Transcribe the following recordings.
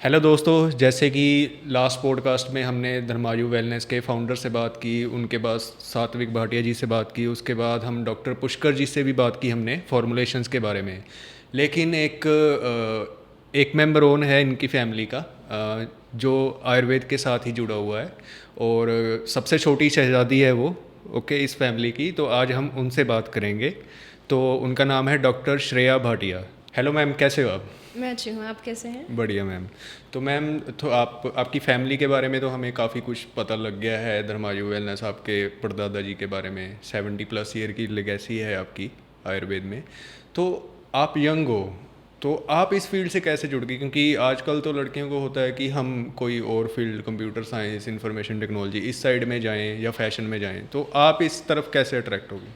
Hello दोस्तों, जैसे कि लास्ट पॉडकास्ट में हमने धर्मायु वेलनेस के फाउंडर से बात की, उनके बाद सात्विक भाटिया जी से बात की, उसके बाद हम डॉक्टर पुष्कर जी से भी बात की हमने फॉर्मुलेशंस के बारे में। लेकिन एक मेंबर ओन है इनकी फैमिली का, जो आयुर्वेद के साथ ही जुड़ा हुआ है और सबसे छोटी शहजादी है वो, ओके, इस फैमिली की। तो आज हम उनसे बात करेंगे। तो उनका नाम है doctor Shreya Bhatia. Hello ma'am, कैसे हो आप? मैं अच्छी हूँ। आप कैसे हैं? बढ़िया मैम। तो मैम, तो आपकी फैमिली के बारे में तो हमें काफ़ी कुछ पता लग गया है। धर्मायु वेलनेस, आपके परदादा जी के बारे में 70+ ईयर की लेगेसी है आपकी आयुर्वेद में। तो आप यंग हो, तो आप इस फील्ड से कैसे जुड़ गई? क्योंकि आजकल तो लड़कियों को होता है कि हम कोई और field, computer science, information technology, इस साइड में जाएं या फैशन में जाएं, तो आप इस तरफ कैसे अट्रैक्ट होगी?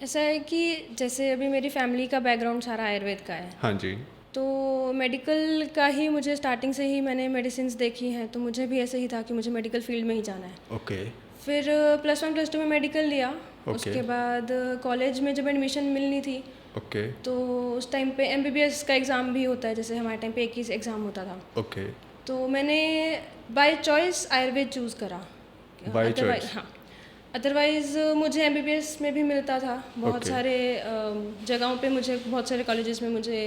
ऐसा है कि जैसे अभी मेरी फैमिली का बैकग्राउंड सारा आयुर्वेद का है, हाँ जी। तो मेडिकल का ही मुझे स्टार्टिंग से ही मैंने मेडिसिन्स देखी हैं, तो मुझे भी ऐसे ही था कि मुझे मेडिकल फील्ड में ही जाना है। ओके। फिर +1 +2 में मेडिकल लिया। ओके। उसके बाद कॉलेज में जब एडमिशन मिलनी थी, ओके। तो उस टाइम पे MBBS का एग्ज़ाम भी होता है, जैसे हमारे टाइम पे एक ही एग्ज़ाम होता था। ओके। तो मैंने बाय चॉइस आयुर्वेद चूज़ करा। By otherwise choice. हाँ, अदरवाइज़ मुझे MBBS में भी मिलता था। बहुत ओके। सारे जगहों पे मुझे, बहुत सारे कॉलेजेस में मुझे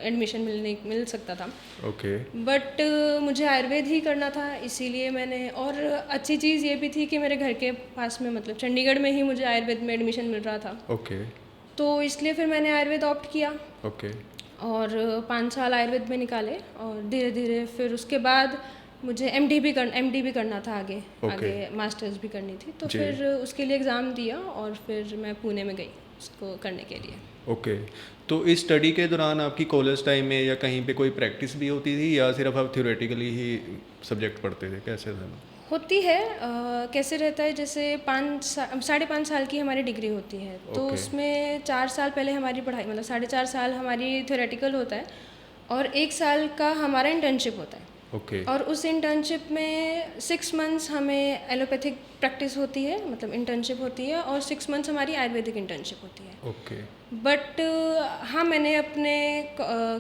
एडमिशन मिल सकता था। ओके। बट मुझे आयुर्वेद ही करना था, इसीलिए मैंने, और अच्छी चीज़ ये भी थी कि मेरे घर के पास में, मतलब चंडीगढ़ में ही मुझे आयुर्वेद में एडमिशन मिल रहा था। ओके। तो इसलिए फिर मैंने आयुर्वेद ऑप्ट किया ओके। और 5 साल आयुर्वेद में निकाले। और धीरे धीरे फिर उसके बाद मुझे MD भी करना था आगे। ओके। आगे मास्टर्स भी करनी थी, तो जी। फिर उसके लिए एग्ज़ाम दिया और फिर मैं पुणे में गई उसको करने के लिए। ओके। तो इस स्टडी के दौरान आपकी कॉलेज टाइम में या कहीं पे कोई प्रैक्टिस भी होती थी, या सिर्फ आप थ्योरेटिकली ही सब्जेक्ट पढ़ते थे? कैसे था? होती है। कैसे रहता है, जैसे 5 साढ़े 5 साल की हमारी डिग्री होती है, तो ओके। उसमें 4 साल पहले हमारी पढ़ाई, मतलब 4.5 साल हमारी थ्योरेटिकल होता है और 1 साल का हमारा इंटर्नशिप होता है। ओके। और उस इंटर्नशिप में 6 मंथ्स हमें एलोपैथिक प्रैक्टिस होती है, मतलब इंटर्नशिप होती है, और 6 मंथ्स हमारी आयुर्वेदिक इंटर्नशिप होती है। ओके। बट हाँ, मैंने अपने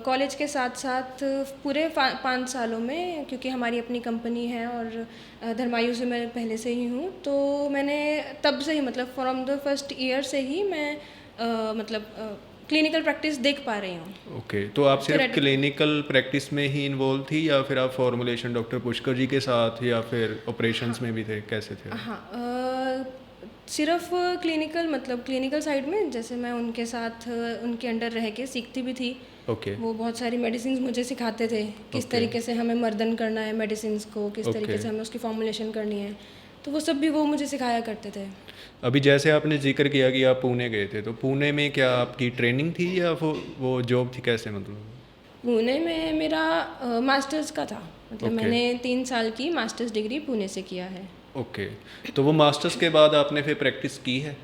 कॉलेज के साथ साथ पूरे 5 सालों में, क्योंकि हमारी अपनी कंपनी है और धर्मायु से मैं पहले से ही हूँ, तो मैंने तब से ही, मतलब फ्रॉम द फर्स्ट ईयर से ही मैं मतलब क्लिनिकल प्रैक्टिस देख पा रही हूँ। ओके। तो आप सिर्फ थ्योरेटिक क्लिनिकल प्रैक्टिस में ही इन्वॉल्व थी, या फिर आप फॉर्मुलेशन डॉक्टर पुष्कर जी के साथ, या फिर ऑपरेशंस में भी थे? कैसे थे? हाँ, सिर्फ क्लिनिकल, मतलब क्लिनिकल साइड में, जैसे मैं उनके साथ उनके अंडर रह के सीखती भी थी। ओके। वो बहुत सारी मेडिसिन्स मुझे सिखाते थे, किस ओके। तरीके से हमें मर्दन करना है मेडिसिन्स को, किस तरीके ओके। से हमें उसकी फॉर्मुलेशन करनी है, तो वो सब भी वो मुझे सिखाया करते थे। अभी जैसे आपने जिक्र किया कि आप पुणे गए थे, तो पुणे में क्या आपकी ट्रेनिंग थी या वो जॉब थी? कैसे मतलब? पुणे में मेरा मास्टर्स का था, मतलब ओके। मैंने 3 साल की मास्टर्स डिग्री पुणे से किया है। ओके। तो वो मास्टर्स के बाद आपने फिर प्रैक्टिस की है?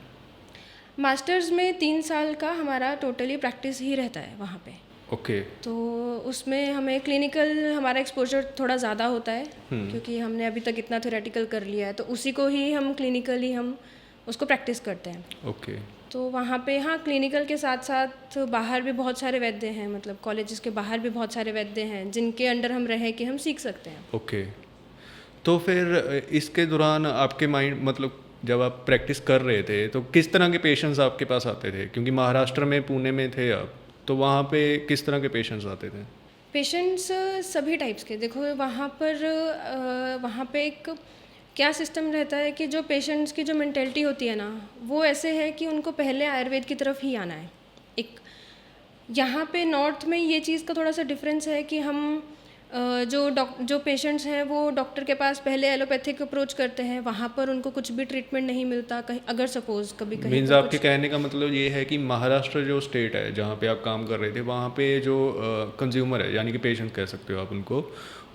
मास्टर्स में 3 साल का हमारा टोटली प्रैक्टिस ही रहता है वहाँ पे। ओके। तो उसमें हमें क्लिनिकल, हमारा एक्सपोजर थोड़ा ज़्यादा होता है, क्योंकि हमने अभी तक इतना थ्योरेटिकल कर लिया है, तो उसी को ही हम क्लिनिकली हम उसको प्रैक्टिस करते हैं। ओके। तो वहाँ पे हाँ, क्लिनिकल के साथ साथ बाहर भी बहुत सारे वैद्य हैं, मतलब कॉलेजेस के बाहर भी बहुत सारे वैद्य हैं जिनके अंडर हम रह के हम सीख सकते हैं। ओके। तो फिर इसके दौरान आपके माइंड, मतलब जब आप प्रैक्टिस कर रहे थे, तो किस तरह के पेशेंट्स आपके पास आते थे? क्योंकि महाराष्ट्र में, पुणे में थे आप, तो वहाँ पे किस तरह के पेशेंट्स आते थे? पेशेंट्स सभी टाइप्स के, देखो वहाँ पर वहाँ पे एक क्या सिस्टम रहता है कि जो पेशेंट्स की जो मेंटेलिटी होती है ना, वो ऐसे है कि उनको पहले आयुर्वेद की तरफ ही आना है। एक यहाँ पे नॉर्थ में ये चीज़ का थोड़ा सा डिफरेंस है कि हम जो पेशेंट्स हैं वो डॉक्टर के पास पहले एलोपैथिक अप्रोच करते हैं, वहाँ पर उनको कुछ भी ट्रीटमेंट नहीं मिलता। कहीं अगर सपोज कभी कहीं मीन्स पर आपके कुछ, कहने का मतलब ये है कि महाराष्ट्र जो स्टेट है जहाँ पे आप काम कर रहे थे, वहाँ पे जो कंज्यूमर है, यानी कि पेशेंट कह सकते हो आप उनको,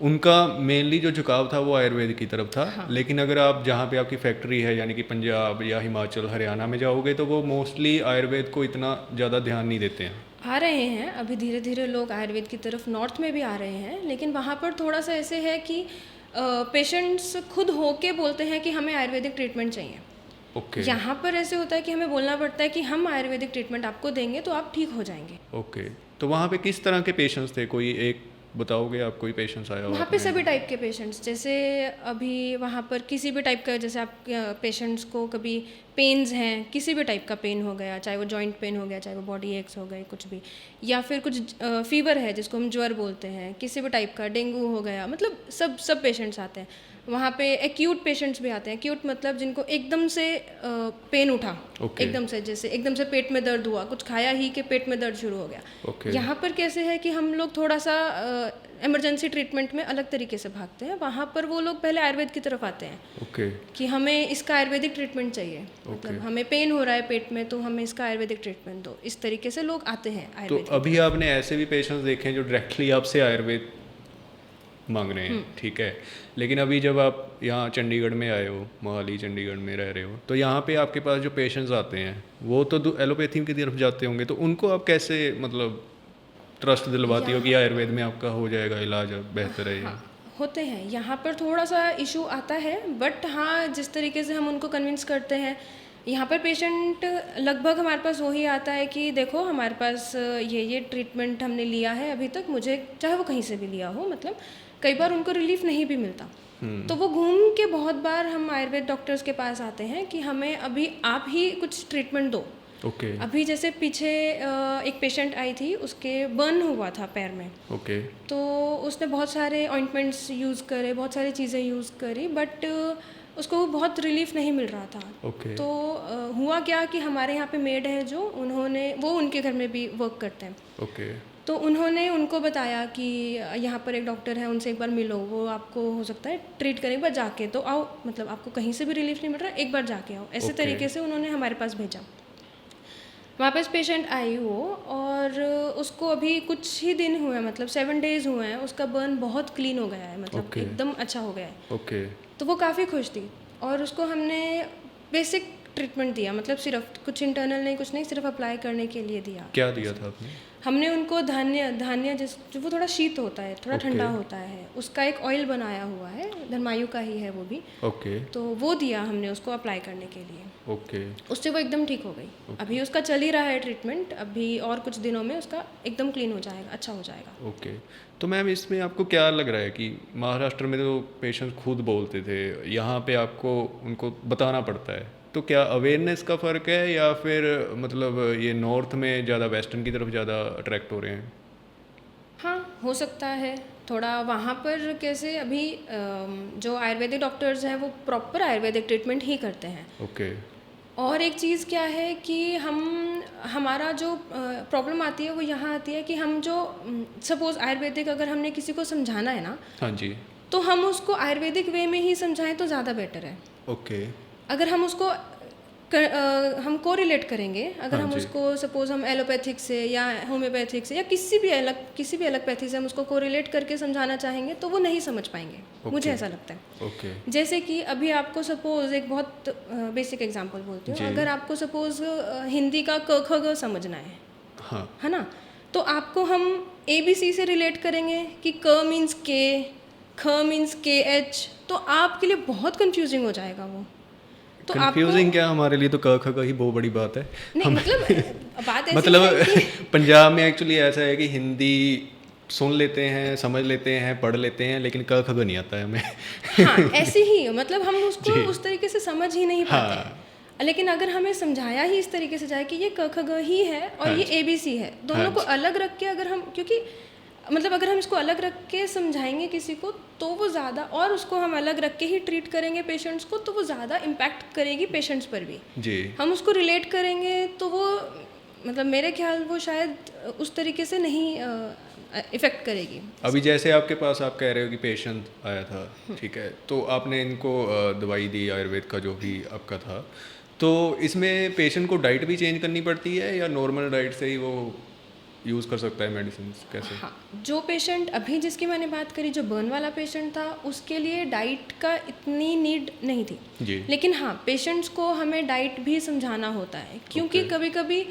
उनका मेनली जो झुकाव था वो आयुर्वेद की तरफ था। हाँ, लेकिन अगर आप जहाँ पे आपकी फैक्ट्री है, यानी कि पंजाब या हिमाचल, हरियाणा में जाओगे, तो वो मोस्टली आयुर्वेद को इतना ज़्यादा ध्यान नहीं देते हैं। आ रहे हैं अभी धीरे धीरे लोग आयुर्वेद की तरफ नॉर्थ में भी आ रहे हैं, लेकिन वहाँ पर थोड़ा सा ऐसे है कि पेशेंट्स खुद होके बोलते हैं कि हमें आयुर्वेदिक ट्रीटमेंट चाहिए। ओके। यहाँ पर ऐसे होता है कि हमें बोलना पड़ता है कि हम आयुर्वेदिक ट्रीटमेंट आपको देंगे तो आप ठीक हो जाएंगे। ओके। तो वहाँ पे किस तरह के पेशेंट्स थे? कोई एक बताओगे आप, कोई पेशेंट्स आया हो वहाँ पे आपने? सभी टाइप के पेशेंट्स, जैसे अभी वहाँ पर किसी भी टाइप का, जैसे आप पेशेंट्स को कभी पेन्स हैं, किसी भी टाइप का पेन हो गया, चाहे वो जॉइंट पेन हो गया, चाहे वो बॉडी एक्स हो गए, कुछ भी, या फिर कुछ फीवर है जिसको हम ज्वर बोलते हैं, किसी भी टाइप का डेंगू हो गया, मतलब सब पेशेंट्स आते हैं वहाँ पे। एक्यूट पेशेंट्स भी आते हैं। एक्यूट मतलब जिनको एकदम से पेन उठा, Okay. एकदम से, जैसे एकदम से पेट में दर्द हुआ, कुछ खाया ही कि पेट में दर्द शुरू हो गया। Okay. यहाँ पर कैसे है कि हम लोग थोड़ा सा इमरजेंसी ट्रीटमेंट में अलग तरीके से भागते हैं। वहाँ पर वो लोग पहले आयुर्वेद की तरफ आते हैं ओके। कि हमें इसका आयुर्वेदिक ट्रीटमेंट चाहिए, मतलब हमें पेन हो रहा है पेट में तो हमें इसका आयुर्वेदिक ट्रीटमेंट दो। इस तरीके से लोग आते हैं तो आयुर्वेद। अभी आपने ऐसे भी पेशेंट्स देखे हैं जो डायरेक्टली आपसे आयुर्वेद मांग रहे हैं, ठीक है, लेकिन अभी जब आप यहाँ चंडीगढ़ में आए हो, मोहाली चंडीगढ़ में रह रहे हो, तो यहाँ पे आपके पास जो पेशेंट्स आते हैं वो तो एलोपैथी की तरफ जाते होंगे, तो उनको आप कैसे मतलब ट्रस्ट दिलवाती हो कि आयुर्वेद में आपका हो जाएगा इलाज, अब बेहतर है ये? हाँ, होते हैं यहाँ पर थोड़ा सा इशू आता है, बट हाँ जिस तरीके से हम उनको कन्विंस करते हैं, यहाँ पर पेशेंट लगभग हमारे पास वही आता है कि देखो हमारे पास ये ट्रीटमेंट हमने लिया है अभी तक, मुझे चाहे वो कहीं से भी लिया हो, मतलब कई बार उनको रिलीफ नहीं भी मिलता, तो वो घूम के बहुत बार हम आयुर्वेद डॉक्टर्स के पास आते हैं कि हमें अभी आप ही कुछ ट्रीटमेंट दो। ओके। अभी जैसे पीछे एक पेशेंट आई थी, उसके बर्न हुआ था पैर में, ओके। तो उसने बहुत सारे ऑइंटमेंट्स यूज़ करे, बहुत सारी चीज़ें यूज़ करी, बट उसको बहुत रिलीफ नहीं मिल रहा था। ओके। तो हुआ क्या कि हमारे यहाँ पे मेड है जो, उन्होंने, वो उनके घर में भी वर्क करते हैं, ओके। तो उन्होंने उनको बताया कि यहाँ पर एक डॉक्टर है, उनसे एक बार मिलो, वो आपको हो सकता है ट्रीट करें, एक बार जाके तो आओ, मतलब आपको कहीं से भी रिलीफ नहीं मिल रहा, एक बार जाके आओ। ऐसे तरीके से उन्होंने हमारे पास भेजा। वापस पेशेंट आई वो, और उसको अभी कुछ ही दिन हुए हैं, मतलब 7 डेज़ हुए हैं, उसका बर्न बहुत क्लीन हो गया है, मतलब एकदम अच्छा हो गया है। ओके। तो वो काफ़ी खुश थी, और उसको हमने बेसिक ट्रीटमेंट दिया, मतलब सिर्फ कुछ इंटरनल नहीं, कुछ नहीं, सिर्फ अप्लाई करने के लिए दिया। क्या दिया था आपने? हमने उनको धान्य जो वो थोड़ा शीत होता है, थोड़ा ठंडा होता है, उसका एक ऑयल बनाया हुआ है, धर्मायु का ही है वो भी। ओके। तो वो दिया हमने उसको अप्लाई करने के लिए। ओके। उससे वो एकदम ठीक हो गई। अभी उसका चल ही रहा है ट्रीटमेंट, अभी और कुछ दिनों में उसका एकदम क्लीन हो जाएगा, अच्छा हो जाएगा। ओके। तो मैम इसमें आपको क्या लग रहा है कि महाराष्ट्र में तो पेशेंट खुद बोलते थे, यहाँ पे आपको उनको बताना पड़ता है, तो क्या अवेयरनेस का फ़र्क है या फिर मतलब ये नॉर्थ में ज़्यादा वेस्टर्न की तरफ ज़्यादा अट्रैक्ट हो रहे हैं? हाँ, हो सकता है थोड़ा। वहाँ पर कैसे अभी जो आयुर्वेदिक डॉक्टर्स हैं वो प्रॉपर आयुर्वेदिक ट्रीटमेंट ही करते हैं। ओके। और एक चीज़ क्या है कि हमारा जो प्रॉब्लम आती है वो यहाँ आती है कि हम जो सपोज़ आयुर्वेदिक अगर हमने किसी को समझाना है ना, हाँ जी। तो हम उसको आयुर्वेदिक वे में ही समझाएं तो ज़्यादा बेटर है। ओके। अगर हम उसको हम को रिलेट करेंगे, अगर हाँ हम जी। उसको सपोज़ हम एलोपैथिक से या होम्योपैथिक से या किसी भी अलग पैथी से हम उसको को रिलेट करके समझाना चाहेंगे तो वो नहीं समझ पाएंगे। मुझे ऐसा लगता है। ओके। जैसे कि अभी आपको सपोज़ एक बहुत बेसिक एग्जांपल बोलती हूँ, अगर आपको सपोज़ हिंदी का क ख ग समझना हाँ। है ना, तो आपको हम ABC से रिलेट करेंगे कि क मीन्स के, ख मीन्स KH, तो आपके लिए बहुत कंफ्यूजिंग हो जाएगा वो। तो कंफ्यूजिंग क्या, हमारे लिए तो क ख ग ही बहुत बड़ी बात है। नहीं, मतलब बात ऐसी मतलब है कि पंजाब में एक्चुअली ऐसा है कि हिंदी सुन लेते हैं, समझ लेते हैं, पढ़ लेते हैं, लेकिन क ख ग नहीं आता है हमें। हाँ, ऐसे ही मतलब हम उसको उस तरीके से समझ ही नहीं पाते हैं। लेकिन अगर हमें समझाया ही इस तरीके से जाए कि ये क ख ग ही है और ये ABC है, दोनों को अलग रख के अगर हम, क्योंकि मतलब अगर हम इसको अलग रख के समझाएंगे किसी को तो वो ज़्यादा, और उसको हम अलग रख के ही ट्रीट करेंगे पेशेंट्स को तो वो ज़्यादा इम्पैक्ट करेगी पेशेंट्स पर भी। जी। हम उसको रिलेट करेंगे तो वो मतलब मेरे ख्याल वो शायद उस तरीके से नहीं इफ़ेक्ट करेगी। अभी जैसे आपके पास आप कह रहे हो कि पेशेंट आया था, ठीक है, तो आपने इनको दवाई दी आयुर्वेद का जो भी आपका था, तो इसमें पेशेंट को डाइट भी चेंज करनी पड़ती है या नॉर्मल डाइट से ही वो यूज़ कर सकता है मेडिसिन, कैसे? हाँ, जो पेशेंट अभी जिसकी मैंने बात करी, जो बर्न वाला पेशेंट था, उसके लिए डाइट का इतनी नीड नहीं थी जी। लेकिन हाँ, पेशेंट्स को हमें डाइट भी समझाना होता है, क्योंकि कभी कभी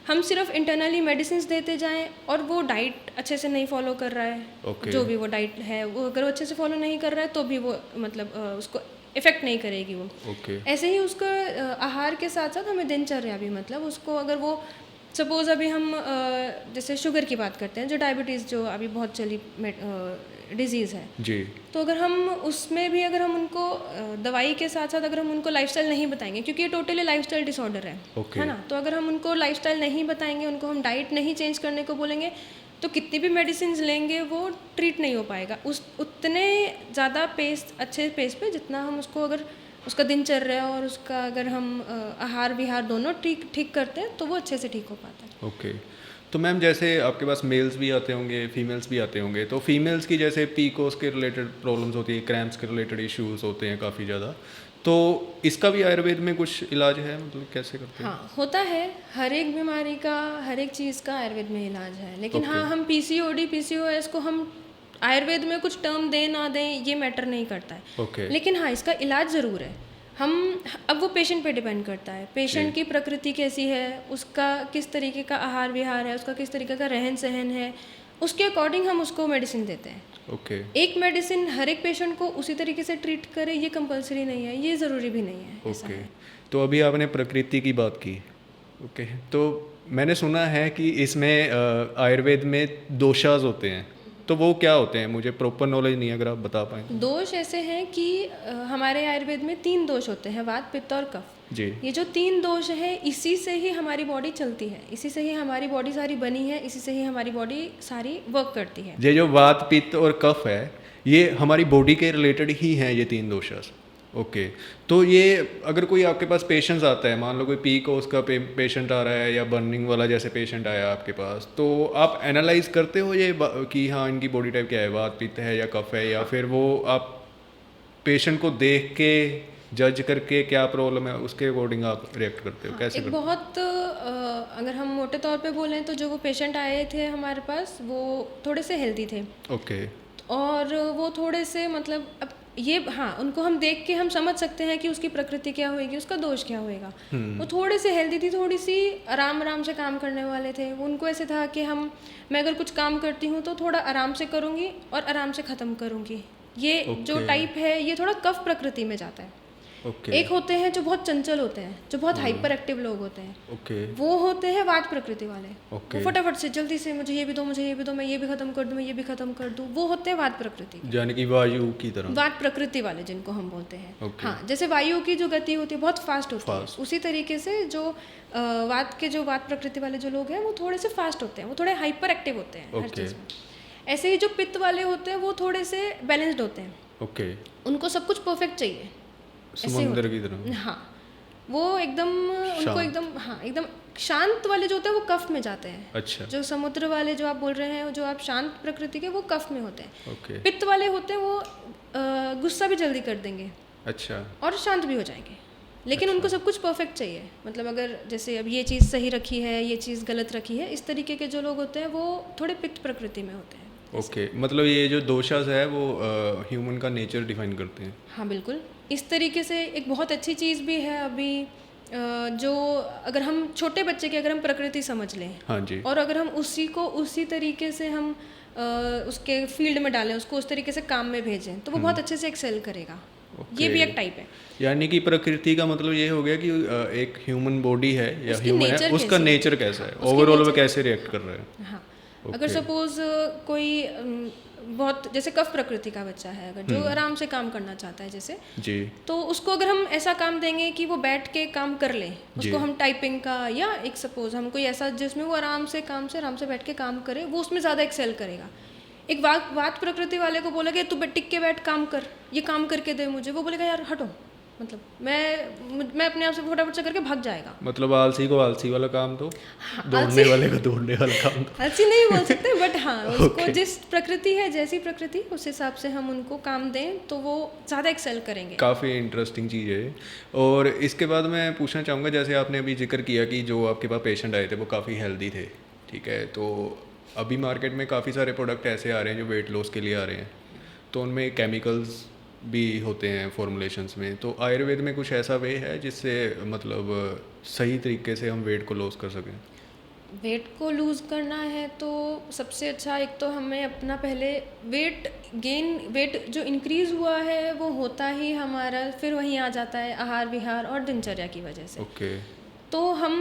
हम सिर्फ इंटरनली मेडिसिन देते जाएं और वो डाइट अच्छे से नहीं फॉलो कर रहा है। जो भी वो डाइट है वो अगर वो अच्छे से फॉलो नहीं कर रहा है तो भी वो मतलब उसको इफ़ेक्ट नहीं करेगी वो। ऐसे ही उसका आहार के साथ साथ हमें दिनचर्या भी, मतलब उसको अगर वो सपोज़ अभी हम जैसे शुगर की बात करते हैं, जो डायबिटीज़ जो अभी बहुत चली डिज़ीज़ है, जी। तो अगर हम उसमें भी अगर हम उनको दवाई के साथ साथ अगर हम उनको लाइफस्टाइल नहीं बताएंगे, क्योंकि ये टोटली लाइफस्टाइल डिसऑर्डर ओके। है ना, तो अगर हम उनको लाइफस्टाइल नहीं बताएंगे, उनको हम डाइट नहीं चेंज करने को बोलेंगे, तो कितनी भी मेडिसिन लेंगे वो ट्रीट नहीं हो पाएगा उस उतने ज़्यादा अच्छे पेस पे जितना हम उसको अगर उसका दिनचर्या और उसका अगर हम आहार विहार दोनों ठीक ठीक करते हैं तो वो अच्छे से ठीक हो पाता है। ओके। तो मैम जैसे आपके पास मेल्स भी आते होंगे, फीमेल्स भी आते होंगे, तो फीमेल्स की जैसे पीकोस के रिलेटेड प्रॉब्लम्स होती है, क्रैम्प्स के रिलेटेड इश्यूज होते हैं काफ़ी ज़्यादा, तो इसका भी आयुर्वेद में कुछ इलाज है, मतलब कैसे करते हैं? हाँ, होता है। हर एक बीमारी का, हर एक चीज़ का आयुर्वेद में इलाज है, लेकिन ओके। हाँ, हम पीसीओडी पीसीओएस को हम आयुर्वेद में कुछ टर्म दें ना दें ये मैटर नहीं करता है। ओके। लेकिन हाँ, इसका इलाज ज़रूर है। हम अब वो पेशेंट पे डिपेंड करता है, पेशेंट जी। की प्रकृति कैसी है, उसका किस तरीके का आहार विहार है, उसका किस तरीके का रहन सहन है, उसके अकॉर्डिंग हम उसको मेडिसिन देते हैं। ओके। एक मेडिसिन हर एक पेशेंट को उसी तरीके से ट्रीट करे ये कंपलसरी नहीं है, ये ज़रूरी भी नहीं है, ऐसा ओके। है। तो अभी आपने प्रकृति की बात की। ओके। तो मैंने सुना है कि इसमें आयुर्वेद में दोषाज होते हैं, तो वो क्या होते हैं? मुझे प्रॉपर नॉलेज नहीं है, अगर आप बता पाएँ। दोष ऐसे हैं कि हमारे आयुर्वेद में 3 दोष होते हैं, वात पित्त और कफ। जी। ये जो 3 दोष है इसी से ही हमारी बॉडी चलती है, इसी से ही हमारी बॉडी सारी बनी है, इसी से ही हमारी बॉडी सारी वर्क करती है। ये जो वात पित्त और कफ है, ये हमारी बॉडी के रिलेटेड ही हैं ये 3 दोषाज। ओके। तो ये अगर कोई आपके पास पेशेंट्स आता है, मान लो कोई पीकोस का पेशेंट आ रहा है या बर्निंग वाला जैसे पेशेंट आया आपके पास, तो आप एनालाइज करते हो ये कि हाँ इनकी बॉडी टाइप क्या है, वात पित्त है या कफ है, या फिर वो आप पेशेंट को देख के जज करके क्या प्रॉब्लम है उसके अकॉर्डिंग आप रिएक्ट करते हो, कैसे एक करते हो? बहुत अगर हम मोटे तौर पे बोलें तो जो वो पेशेंट आए थे हमारे पास वो थोड़े से हेल्दी थे ओके। और वो थोड़े से मतलब अब ये हाँ उनको हम देख के हम समझ सकते हैं कि उसकी प्रकृति क्या होएगी, उसका दोष क्या होएगा। वो थोड़े से हेल्दी थी, थोड़ी सी आराम आराम से काम करने वाले थे। वो उनको ऐसे था कि मैं अगर कुछ काम करती हूँ तो थोड़ा आराम से करूँगी और आराम से ख़त्म करूँगी। ये जो Okay. टाइप है ये थोड़ा कफ प्रकृति में जाता है। ओके। एक होते हैं जो बहुत चंचल होते हैं, जो बहुत हाइपर एक्टिव लोग होते हैं, ओके। वो होते हैं वात प्रकृति वाले। ओके। वो फटाफट से जल्दी से मुझे ये भी दो, मुझे ये भी दो, मैं ये भी खत्म कर दूं, मैं ये भी खत्म कर दूं, वो होते हैं वात प्रकृति के। यानी कि वायु की तरह। वात प्रकृति वाले जिनको हम बोलते हैं। ओके। हाँ, जैसे वायु की जो गति होती है बहुत फास्ट होती Fast. है, उसी तरीके से जो वात प्रकृति वाले जो लोग हैं वो थोड़े से फास्ट होते हैं, वो थोड़े हाइपर एक्टिव होते हैं हर ओके। चीज़ में। ऐसे ही जो पित्त वाले होते हैं वो थोड़े से बैलेंस्ड होते हैं, ओके। उनको सब कुछ परफेक्ट चाहिए। ऐसे समुद्र होता की तरह। हाँ, वो एकदम उनको शांत। एकदम हाँ एकदम शांत वाले जो होते हैं वो कफ में जाते हैं। अच्छा। जो समुद्र वाले जो आप बोल रहे हैं, जो आप शांत प्रकृति के, वो कफ में होते हैं। ओके। पित्त वाले होते हैं वो गुस्सा भी जल्दी कर देंगे अच्छा। और शांत भी हो जाएंगे, लेकिन उनको सब कुछ परफेक्ट चाहिए। मतलब अगर जैसे अब ये चीज़ सही रखी है, ये चीज़ गलत रखी है, इस तरीके के जो लोग होते हैं वो थोड़े पित्त प्रकृति में होते हैं। ओके। मतलब ये जो दोषाज है वो ह्यूमन का नेचर डिफाइन करते हैं। हाँ बिल्कुल। इस तरीके से एक बहुत अच्छी चीज़ भी है अभी जो अगर हम छोटे बच्चे की अगर हम प्रकृति समझ लें हाँ जी। और अगर हम उसी को उसी तरीके से हम उसके फील्ड में डालें, उसको उस तरीके से काम में भेजें, तो वो बहुत अच्छे से एक्सेल करेगा। ये भी एक टाइप है। यानी कि प्रकृति का मतलब ये हो गया कि एक ह्यूमन बॉडी है या उसकी ह्यूमन है, nature उसका कैसी है? नेचर कैसा है, उसकी ओवरऑल वो nature- कैसे रिएक्ट कर रहा है। हाँ, अगर सपोज कोई बहुत जैसे कफ प्रकृति का बच्चा है, अगर जो आराम से काम करना चाहता है जैसे, जी। तो उसको अगर हम ऐसा काम देंगे कि वो बैठ के काम कर ले, जी। उसको हम टाइपिंग का या एक सपोज हम कोई ऐसा जिसमें वो आराम से बैठ के काम करे, वो उसमें ज़्यादा एक्सेल करेगा। एक वात प्रकृति वाले को बोला कि तू टिक के बैठ काम कर, ये काम करके दे मुझे, वो बोलेगा यार हटो, मतलब मैं अपने आप से फटाफट से करके भाग जाएगा। मतलब आलसी को आलसी वाला काम दो, दौड़ने आलसी- वाले को दौड़ने वाला काम दो। ऐसी नहीं बोल सकते, बट हाँ उसको जिस प्रकृति है, जैसी प्रकृति, उस हिसाब से हम उनको काम दें तो वो ज़्यादा एक्सेल करेंगे। काफ़ी इंटरेस्टिंग चीज़ है। और इसके बाद मैं पूछना चाहूँगा, जैसे आपने अभी जिक्र किया कि जो आपके पास पेशेंट आए थे वो काफ़ी हेल्दी थे, ठीक है, तो अभी मार्केट में काफ़ी सारे प्रोडक्ट ऐसे आ रहे हैं जो वेट लॉस के लिए आ रहे हैं, तो उनमें केमिकल्स भी होते हैं फॉर्मुलेशंस में, तो आयुर्वेद में कुछ ऐसा वे है जिससे मतलब सही तरीके से हम वेट को लॉस कर सकें? वेट को लूज़ करना है तो सबसे अच्छा एक तो हमें अपना पहले वेट जो इंक्रीज़ हुआ है वो होता ही हमारा फिर वहीं आ जाता है आहार विहार और दिनचर्या की वजह से। ओके। तो हम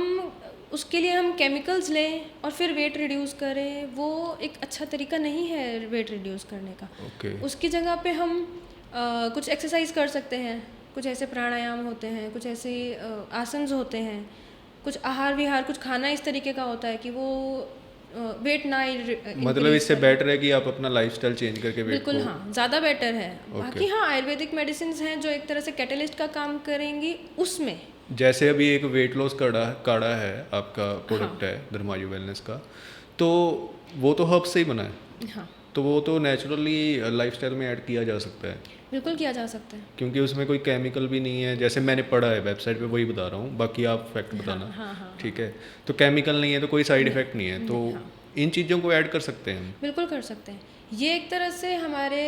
उसके लिए हम केमिकल्स लें और फिर वेट रिड्यूस करें, वो एक अच्छा तरीका नहीं है वेट रिड्यूस करने का। ओके उसकी जगह पे हम कुछ एक्सरसाइज कर सकते हैं, कुछ ऐसे प्राणायाम होते हैं, कुछ ऐसे आसन्स होते हैं, कुछ आहार विहार, कुछ खाना इस तरीके का होता है कि वो वेट ना मतलब इससे बेटर है कि आप अपना लाइफस्टाइल चेंज करके वेट बिल्कुल को। हाँ, ज़्यादा बेटर है। ओके। बाकी हाँ, आयुर्वेदिक मेडिसिन हैं जो एक तरह से कैटलिस्ट का काम करेंगी उसमें। जैसे अभी एक वेट लॉस काढ़ा काढ़ा है आपका हाँ प्रोडक्ट है धर्मायु वेलनेस का, तो वो तो हर्ब से ही बना है, हाँ, तो वो तो नेचुरली लाइफस्टाइल में ऐड किया जा सकता है बिल्कुल किया जा सकता है। क्योंकि उसमें कोई केमिकल भी नहीं है, जैसे मैंने पढ़ा है वेबसाइट पे, वही बता रहा हूँ, बाकी आप फैक्ट बताना। हाँ हाँ, ठीक है, तो केमिकल नहीं है तो कोई साइड नहीं, इफेक्ट नहीं है, तो नहीं, हाँ, इन चीज़ों को ऐड कर सकते हैं हम। बिल्कुल कर सकते हैं। ये एक तरह से हमारे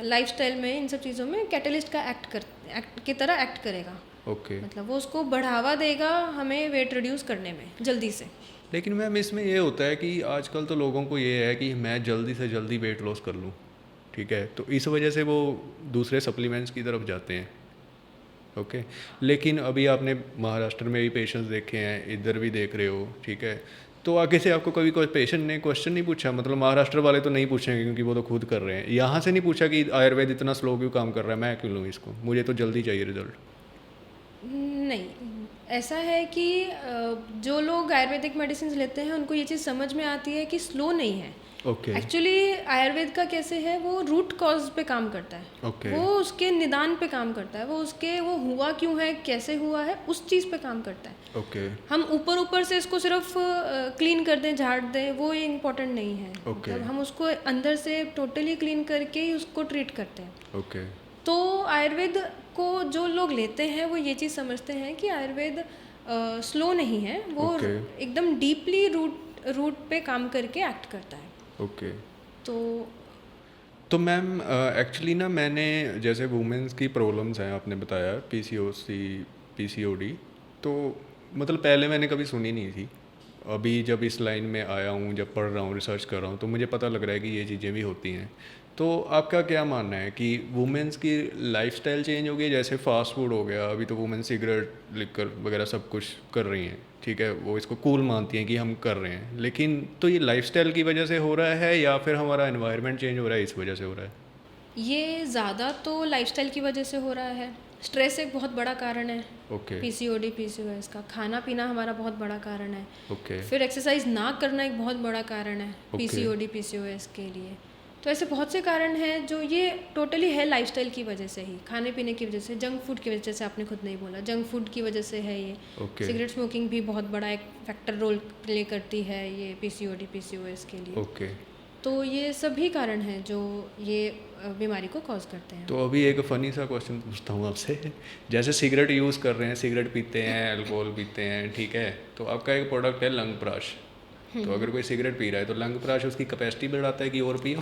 लाइफस्टाइल में इन सब चीज़ों में कैटलिस्ट का एक्ट की तरह एक्ट करेगा। ओके। मतलब वो उसको बढ़ावा देगा हमें वेट रिड्यूस करने में जल्दी से। लेकिन मैम इसमें ये होता है कि आजकल तो लोगों को ये है कि मैं जल्दी से जल्दी वेट लॉस कर लूँ, ठीक है, तो इस वजह से वो दूसरे सप्लीमेंट्स की तरफ जाते हैं। ओके, लेकिन अभी आपने महाराष्ट्र में भी पेशेंट्स देखे हैं, इधर भी देख रहे हो, ठीक है, तो आगे से आपको कभी कोई पेशेंट ने क्वेश्चन नहीं पूछा, मतलब महाराष्ट्र वाले तो नहीं पूछेंगे क्योंकि वो तो खुद कर रहे हैं, यहाँ से नहीं पूछा कि आयुर्वेद इतना स्लो क्यों काम कर रहा है, मैं क्यों लूँ इसको, मुझे तो जल्दी चाहिए रिजल्ट? नहीं, ऐसा है कि जो लोग आयुर्वेदिक मेडिसिन लेते हैं उनको ये चीज़ समझ में आती है कि स्लो नहीं है। ओके एक्चुअली आयुर्वेद का कैसे है, वो रूट कॉज पे काम करता है। ओके वो उसके निदान पे काम करता है, वो हुआ क्यों है, कैसे हुआ है, उस चीज़ पे काम करता है। ओके हम ऊपर ऊपर से इसको सिर्फ क्लीन कर दें, झाड़ दें, वो ये इम्पोर्टेंट नहीं है। ओके मतलब हम उसको अंदर से टोटली क्लीन करके ही उसको ट्रीट करते हैं। ओके तो आयुर्वेद को जो लोग लेते हैं वो ये चीज़ समझते हैं कि आयुर्वेद स्लो नहीं है, वो ओके एकदम डीपली रूट पे काम करके एक्ट करता है। ओके। तो तो मैम एक्चुअली ना मैंने, जैसे वुमेंस की प्रॉब्लम्स हैं आपने बताया, पीसीओसी पीसीओडी, तो मतलब पहले मैंने कभी सुनी नहीं थी, अभी जब इस लाइन में आया हूँ, जब पढ़ रहा हूँ, रिसर्च कर रहा हूँ, तो मुझे पता लग रहा है कि ये चीज़ें भी होती हैं। तो आपका क्या मानना है कि वुमेंस की लाइफस्टाइल चेंज हो गई, जैसे फास्ट फूड हो गया, अभी तो वुमेन सिगरेट लिकर वगैरह सब कुछ कर रही हैं, ठीक है, वो इसको कूल मानती हैं कि हम कर रहे हैं, लेकिन तो ये लाइफस्टाइल की वजह से हो रहा है या फिर हमारा एनवायरनमेंट चेंज हो रहा है इस वजह से हो रहा है? ये ज़्यादा तो लाइफस्टाइल की वजह से हो रहा है। स्ट्रेस एक बहुत बड़ा कारण है ओके पीसीओडी पीसीओएस का। खाना पीना हमारा बहुत बड़ा कारण है। ओके फिर एक्सरसाइज ना करना एक बहुत बड़ा कारण है ओके पीसीओडी पीसीओएस के लिए। तो ऐसे बहुत से कारण हैं जो ये टोटली है लाइफस्टाइल की वजह से ही, खाने पीने की वजह से, जंक फूड की वजह से, आपने खुद नहीं बोला, जंक फूड की वजह से है ये। ओके सिगरेट स्मोकिंग भी बहुत बड़ा एक फैक्टर रोल प्ले करती है ये पीसीओडी पीसीओएस के लिए। ओके। तो ये सभी कारण हैं जो ये बीमारी को कॉज करते हैं। तो अभी एक फ़नी सा क्वेश्चन पूछता हूँ आपसे, जैसे सिगरेट यूज़ कर रहे हैं, सिगरेट पीते हैं, अल्कोहल पीते हैं, ठीक है, तो आपका एक प्रोडक्ट है लंग प्राश, तो अगर कोई सिगरेट पी रहा है तो लंग प्राश उसकी कैपेसिटी बढ़ाता है कि और पियो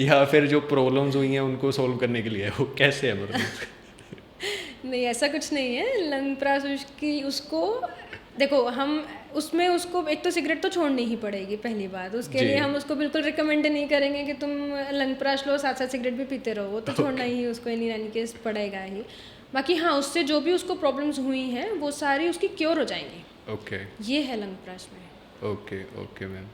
या फिर जो प्रॉब्लम्स हुई हैं उनको सॉल्व करने के लिए है, वो कैसे है मतलब? नहीं, ऐसा कुछ नहीं है। लंग प्राश उसकी उसको देखो, हम उसमें उसको एक तो सिगरेट तो छोड़नी ही पड़ेगी पहली बात, उसके जी। लिए हम उसको बिल्कुल रिकमेंड नहीं करेंगे कि तुम लंग प्राश लो साथ साथ सिगरेट भी पीते रहो, वो तो छोड़ना ही उसको एनी केस पड़ेगा ही। बाकी हाँ, उससे जो भी उसको प्रॉब्लम्स हुई हैं वो सारी उसकी क्योर हो जाएंगी। ओके ये है लंग प्राश में। Okay okay ma'am.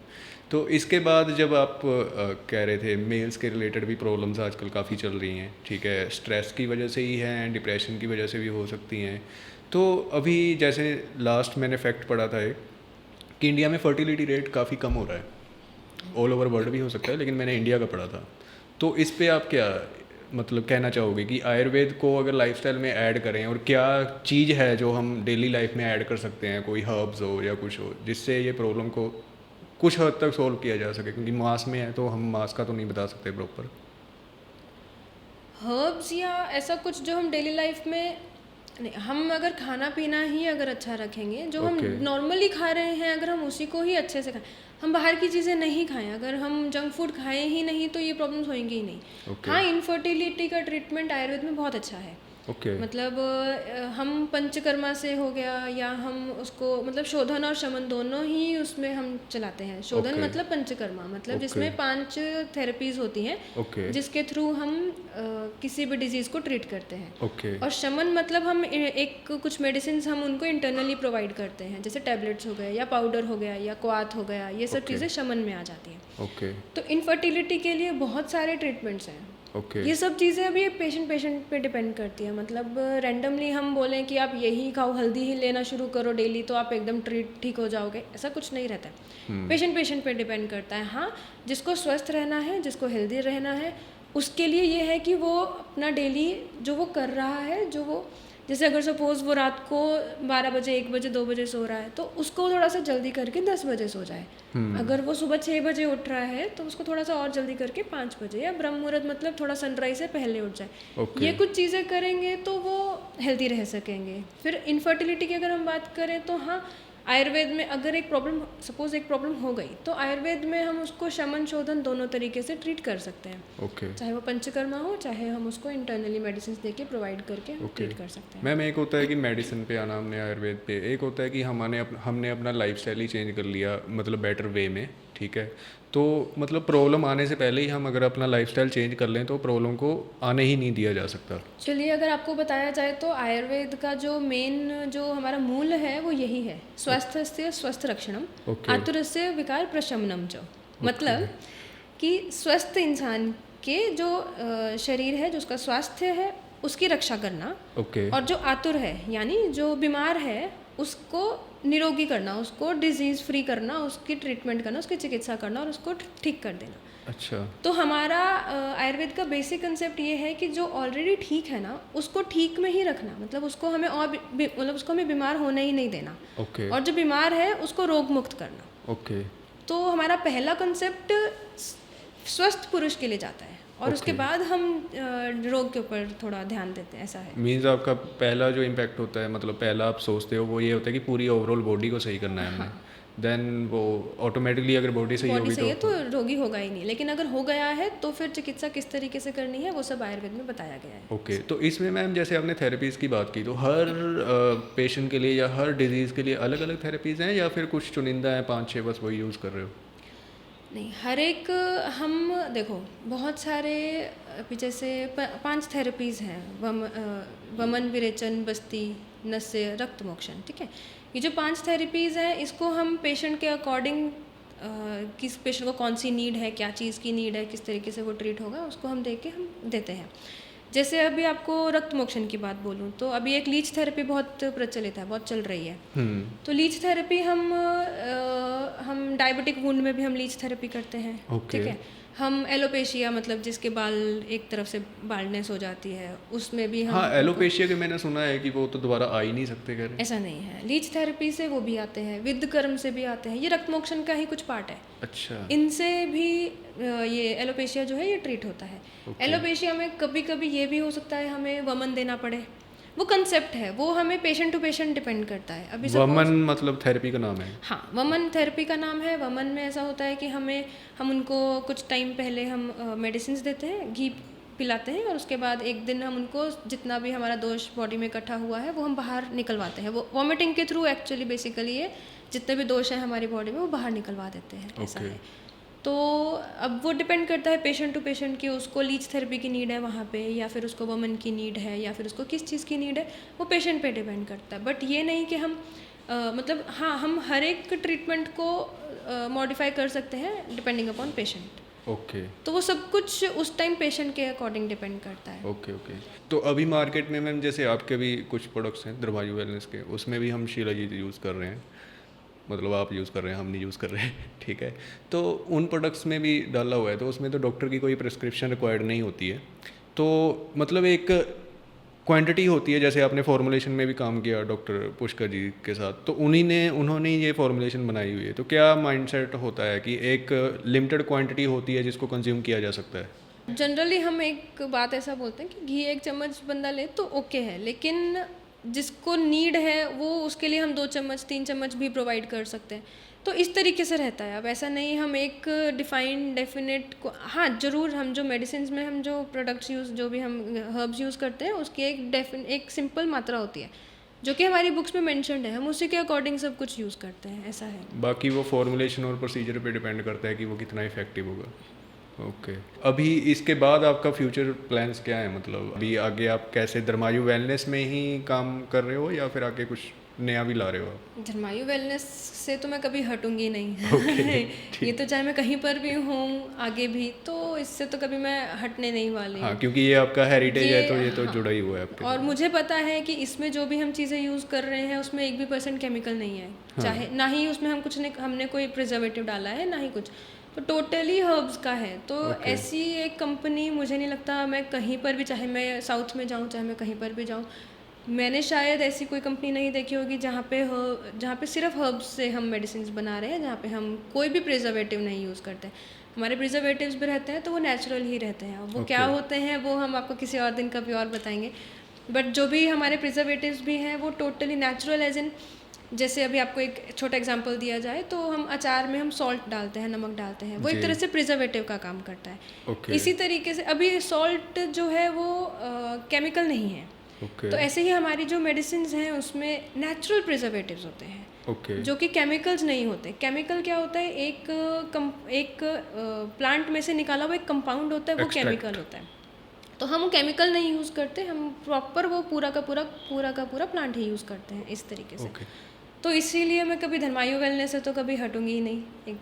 तो इसके बाद जब आप कह रहे थे मेल्स के रिलेटेड भी प्रॉब्लम्स आजकल काफ़ी चल रही हैं, ठीक है, स्ट्रेस की वजह से ही हैं, डिप्रेशन की वजह से भी हो सकती हैं, तो अभी जैसे लास्ट मैंने फैक्ट पढ़ा था एक, कि इंडिया में फर्टिलिटी रेट काफ़ी कम हो रहा है, ऑल ओवर वर्ल्ड भी हो सकता है लेकिन मैंने इंडिया का पढ़ा था, तो इस पे आप क्या मतलब कहना चाहोगे कि आयुर्वेद को अगर लाइफस्टाइल में ऐड करें, और क्या चीज़ है जो हम डेली लाइफ में ऐड कर सकते हैं, कोई हर्ब्स हो या कुछ हो, जिससे ये प्रॉब्लम को कुछ हद तक सोल्व किया जा सके, क्योंकि मास में है तो हम मास का तो नहीं बता सकते प्रॉपर। हर्ब्स या ऐसा कुछ जो हम डेली लाइफ में नहीं, हम अगर खाना पीना ही अगर अच्छा रखेंगे, जो हम Okay. नॉर्मली खा रहे हैं अगर हम उसी को ही अच्छे से खाएं, हम बाहर की चीज़ें नहीं खाएं, अगर हम जंक फूड खाएं ही नहीं तो ये प्रॉब्लम्स होंगी ही नहीं। Okay. हाँ, इनफर्टिलिटी का ट्रीटमेंट आयुर्वेद में बहुत अच्छा है। ओके मतलब हम पंचकर्मा से हो गया, या हम उसको मतलब शोधन और शमन दोनों ही उसमें हम चलाते हैं। शोधन ओके मतलब पंचकर्मा, मतलब ओके जिसमें 5 थेरेपीज होती हैं ओके जिसके थ्रू हम किसी भी डिजीज़ को ट्रीट करते हैं। ओके और शमन मतलब हम एक कुछ मेडिसिन हम उनको इंटरनली प्रोवाइड करते हैं, जैसे टैबलेट्स हो गए या पाउडर हो गया या क्वाथ हो गया, ये सब ओके चीज़ें शमन में आ जाती हैं। ओके तो इनफर्टिलिटी के लिए बहुत सारे ट्रीटमेंट्स हैं। ओके ये सब चीज़ें अभी पेशेंट पे डिपेंड करती है। मतलब रैंडमली हम बोलें कि आप यही खाओ, हल्दी ही लेना शुरू करो डेली, तो आप एकदम ठीक हो जाओगे, ऐसा कुछ नहीं रहता है। पेशेंट पे डिपेंड करता है। हाँ, जिसको स्वस्थ रहना है, जिसको हेल्दी रहना है, उसके लिए ये है कि वो अपना डेली जो वो कर रहा है, जो वो जैसे अगर सपोज़ वो रात को 12 बजे, 1 बजे, 2 बजे सो रहा है, तो उसको थोड़ा सा जल्दी करके 10 बजे सो जाए। अगर वो सुबह 6 बजे उठ रहा है तो उसको थोड़ा सा और जल्दी करके 5 बजे, या ब्रह्म मुहूर्त मतलब थोड़ा सनराइज से पहले उठ जाए। ओके ये कुछ चीज़ें करेंगे तो वो हेल्दी रह सकेंगे। फिर इनफर्टिलिटी की अगर हम बात करें तो हाँ, आयुर्वेद में अगर एक प्रॉब्लम हो गई तो आयुर्वेद में हम उसको शमन शोधन दोनों तरीके से ट्रीट कर सकते हैं। ओके चाहे वो पंचकर्मा हो, चाहे हम उसको इंटरनली मेडिसिन दे के प्रोवाइड करके हम ओके ट्रीट कर सकते हैं। मैम, एक होता है कि मेडिसिन पे आना हमने आयुर्वेद पे, एक होता है कि हमने अपना लाइफस्टाइल ही चेंज कर लिया, मतलब बेटर वे में, ठीक है। तो मतलब प्रॉब्लम आने से पहले ही हम अगर अपना लाइफस्टाइल चेंज कर लें तो प्रॉब्लम को आने ही नहीं दिया जा सकता। चलिए, अगर आपको बताया जाए तो आयुर्वेद का जो मेन जो हमारा मूल है वो यही है, स्वास्थ्य स्वस्थ रक्षणम, ओके आतुरस्य विकार प्रशमनम। जो मतलब कि स्वस्थ इंसान के जो शरीर है, जो उसका स्वास्थ्य है, उसकी रक्षा करना, ओके और जो आतुर है यानी जो बीमार है उसको निरोगी करना, उसको डिजीज़ फ्री करना, उसकी ट्रीटमेंट करना, उसकी चिकित्सा करना और उसको ठीक कर देना। अच्छा तो हमारा आयुर्वेद का बेसिक कंसेप्ट ये है कि जो ऑलरेडी ठीक है ना, उसको ठीक में ही रखना, मतलब उसको हमें मतलब उसको हमें बीमार होने ही नहीं देना, ओके और जो बीमार है उसको रोग मुक्त करना। ओके तो हमारा पहला कंसेप्ट स्वस्थ पुरुष के लिए जाता है, और उसके ओके बाद हम रोग के ऊपर थोड़ा ध्यान देते हैं, ऐसा है। मीन्स आपका पहला जो इम्पैक्ट होता है, मतलब पहला आप सोचते हो वो ये होता है कि पूरी ओवरऑल बॉडी को सही करना है हमने, देन वो ऑटोमेटिकली अगर बॉडी सही बॉडी होगी सही है तो तो रोगी होगा ही नहीं, लेकिन अगर हो गया है तो फिर चिकित्सा किस तरीके से करनी है वो सब आयुर्वेद में बताया गया है। ओके। तो इसमें मैम जैसे आपने थेरेपीज़ की बात की, तो हर पेशेंट के लिए या हर डिजीज़ के लिए अलग अलग थेरेपीज़ हैं या फिर कुछ चुनिंदा हैं 5-6 बस वही यूज़ कर रहे हो? नहीं, हर एक हम देखो बहुत सारे अभी जैसे 5 थेरेपीज़ हैं, वमन, विरेचन, बस्ती, नस्य, रक्त मोक्षण, ठीक है। ये जो 5 थेरेपीज़ हैं इसको हम पेशेंट के अकॉर्डिंग किस पेशेंट को कौन सी नीड है, क्या चीज़ की नीड है, किस तरीके से वो ट्रीट होगा, उसको हम हम देते हैं। जैसे अभी आपको रक्त मोक्षण की बात बोलूँ तो अभी एक लीच थेरेपी बहुत प्रचलित है, बहुत चल रही है। तो लीच थेरेपी हम डायबिटिक वुंड में भी हम लीच थेरेपी करते हैं, ओके ठीक है। हम एलोपेशिया मतलब जिसके बाल एक तरफ से बाल्डनेस हो जाती है, उसमें भी हम हाँ, एलोपेशिया के मैंने सुना है कि वो तो दोबारा आ ही नहीं सकते, कह रहे। ऐसा नहीं है, लीच थेरेपी से वो भी आते हैं, विद कर्म से भी आते हैं, ये रक्त मोक्षण का ही कुछ पार्ट है। अच्छा इनसे भी ये एलोपेशिया जो है ये ट्रीट होता है। एलोपेशिया में कभी कभी ये भी हो सकता है हमें वमन देना पड़े, वो कंसेप्ट है, वो हमें पेशेंट टू पेशेंट डिपेंड करता है। अभी वमन मतलब थेरेपी का नाम है? हाँ, वमन थेरेपी का नाम है। वमन में ऐसा होता है कि हम उनको कुछ टाइम पहले हम मेडिसिन देते हैं, घी पिलाते हैं, और उसके बाद एक दिन हम उनको जितना भी हमारा दोष बॉडी में इकट्ठा हुआ है वो हम बाहर निकलवाते हैं। वो वॉमिटिंग के थ्रू एक्चुअली बेसिकली ये जितने भी दोष हैं हमारी बॉडी में वो बाहर निकलवा देते हैं, ऐसा है। तो अब वो डिपेंड करता है पेशेंट टू पेशेंट कि उसको लीच थेरेपी की नीड है वहाँ पे, या फिर उसको वमन की नीड है, या फिर उसको किस चीज़ की नीड है, वो पेशेंट पे डिपेंड करता है। बट ये नहीं कि हम मतलब हाँ, हम हर एक ट्रीटमेंट को मॉडिफाई कर सकते हैं डिपेंडिंग अपॉन पेशेंट। ओके तो वो सब कुछ उस टाइम पेशेंट के अकॉर्डिंग डिपेंड करता है। Okay okay. तो अभी मार्केट में मैम जैसे आपके भी कुछ प्रोडक्ट्स हैं धर्मायु वेलनेस के, उसमें भी हम शिलाजीत यूज़ कर रहे हैं, मतलब आप यूज़ कर रहे हैं, हम नहीं यूज़ कर रहे हैं, ठीक है। तो उन प्रोडक्ट्स में भी डाला हुआ है, तो उसमें तो डॉक्टर की कोई प्रिस्क्रिप्शन रिक्वायर्ड नहीं होती है, तो मतलब एक क्वांटिटी होती है। जैसे आपने फॉर्मुलेशन में भी काम किया डॉक्टर पुष्कर जी के साथ, तो उन्होंने ये फॉर्मुलेशन बनाई हुई है, तो क्या माइंडसेट होता है कि एक लिमिटेड क्वांटिटी होती है जिसको कंज्यूम किया जा सकता है? जनरली हम एक बात ऐसा बोलते हैं कि घी 1 चम्मच बंदा ले तो ओके है, लेकिन जिसको नीड है वो उसके लिए हम 2 चम्मच 3 चम्मच भी प्रोवाइड कर सकते हैं। तो इस तरीके से रहता है। अब ऐसा नहीं हम एक डिफाइंड डेफिनेट को, हाँ ज़रूर हम जो मेडिसिन में हम जो प्रोडक्ट्स यूज़, जो भी हम हर्ब्स यूज़ करते हैं उसकी एक सिंपल मात्रा होती है जो कि हमारी बुक्स में मेंशन्ड है, हम उसी के अकॉर्डिंग सब कुछ यूज़ करते हैं, ऐसा है। बाकी वो फॉर्मुलेशन और प्रोसीजर पे डिपेंड करता है कि वो कितना इफेक्टिव होगा। ओके, अभी इसके बाद आपका फ्यूचर प्लान्स क्या है? मतलब अभी आगे आप कैसे धर्मायु वेलनेस में ही काम कर रहे हो या फिर आगे कुछ नया भी ला रहे हो आप? धर्मायु वेलनेस से तो मैं कभी हटूंगी नहीं। ओके, ये तो चाहे मैं कहीं पर भी हूँ आगे भी, तो इससे तो कभी मैं हटने नहीं वाली हाँ, हूँ। क्योंकि ये आपका हेरिटेज है तो ये तो हाँ, जुड़ा ही हुआ है आपके और साथ। मुझे पता है कि इसमें जो भी हम चीज़ें यूज़ कर रहे हैं उसमें 1% केमिकल नहीं है, हाँ। चाहे ना ही उसमें हम कुछ ने हमने कोई प्रिजर्वेटिव डाला है ना ही कुछ, तो टोटली हर्ब्स का है। तो ओके। ऐसी एक कंपनी मुझे नहीं लगता मैं कहीं पर भी, चाहे मैं साउथ में जाऊँ चाहे मैं कहीं पर भी जाऊँ, मैंने शायद ऐसी कोई कंपनी नहीं देखी होगी जहाँ पे सिर्फ हर्ब्स से हम मेडिसिन बना रहे हैं, जहाँ पे हम कोई भी प्रिजर्वेटिव नहीं यूज़ करते। हमारे प्रिजर्वेटिव्स भी रहते हैं तो वो नेचुरल ही रहते हैं, वो क्या Okay. होते हैं वो हम आपको किसी और दिन कभी और बताएंगे। बट जो भी हमारे प्रिजर्वेटिव्स भी हैं वो टोटली नेचुरल, एज इन जैसे अभी आपको एक छोटा एग्जांपल दिया जाए तो हम अचार में हम सॉल्ट डालते हैं, नमक डालते हैं, वो एक जी। तरह से प्रिजर्वेटिव का काम करता है। ओके। इसी तरीके से अभी सॉल्ट जो है वो केमिकल नहीं है, ओके। तो ऐसे ही हमारी जो मेडिसिन हैं उसमें नेचुरल प्रिजर्वेटिव्स होते हैं ओके। जो कि केमिकल्स नहीं होते। केमिकल क्या होता है, एक प्लांट में से निकाला हुआ एक कंपाउंड होता है, वो Extract. केमिकल होता है। तो हम केमिकल नहीं यूज़ करते, हम प्रॉपर वो पूरा का पूरा प्लांट ही यूज़ करते हैं इस तरीके से। ओके। तो इसीलिए मैं कभी धर्मायु वेलनेस से तो कभी हटूंगी ही नहीं। एक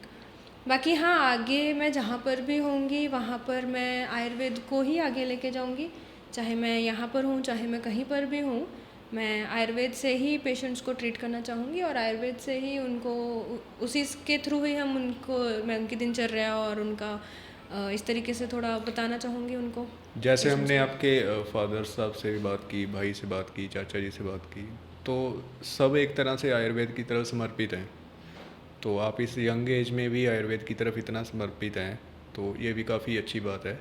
बाकी हाँ, आगे मैं जहाँ पर भी होंगी वहाँ पर मैं आयुर्वेद को ही आगे लेके जाऊँगी, चाहे मैं यहाँ पर हूँ चाहे मैं कहीं पर भी हूँ, मैं आयुर्वेद से ही पेशेंट्स को ट्रीट करना चाहूँगी और आयुर्वेद से ही उनको उसी के थ्रू ही मैं उनकी दिनचर्या और उनका इस तरीके से थोड़ा बताना चाहूँगी उनको। जैसे patients हमने को। आपके फादर साहब से भी बात की, भाई से बात की, चाचा जी से बात की, तो सब एक तरह से आयुर्वेद की तरफ समर्पित हैं। तो आप इस यंग एज में भी आयुर्वेद की तरफ इतना समर्पित हैं तो ये भी काफ़ी अच्छी बात है।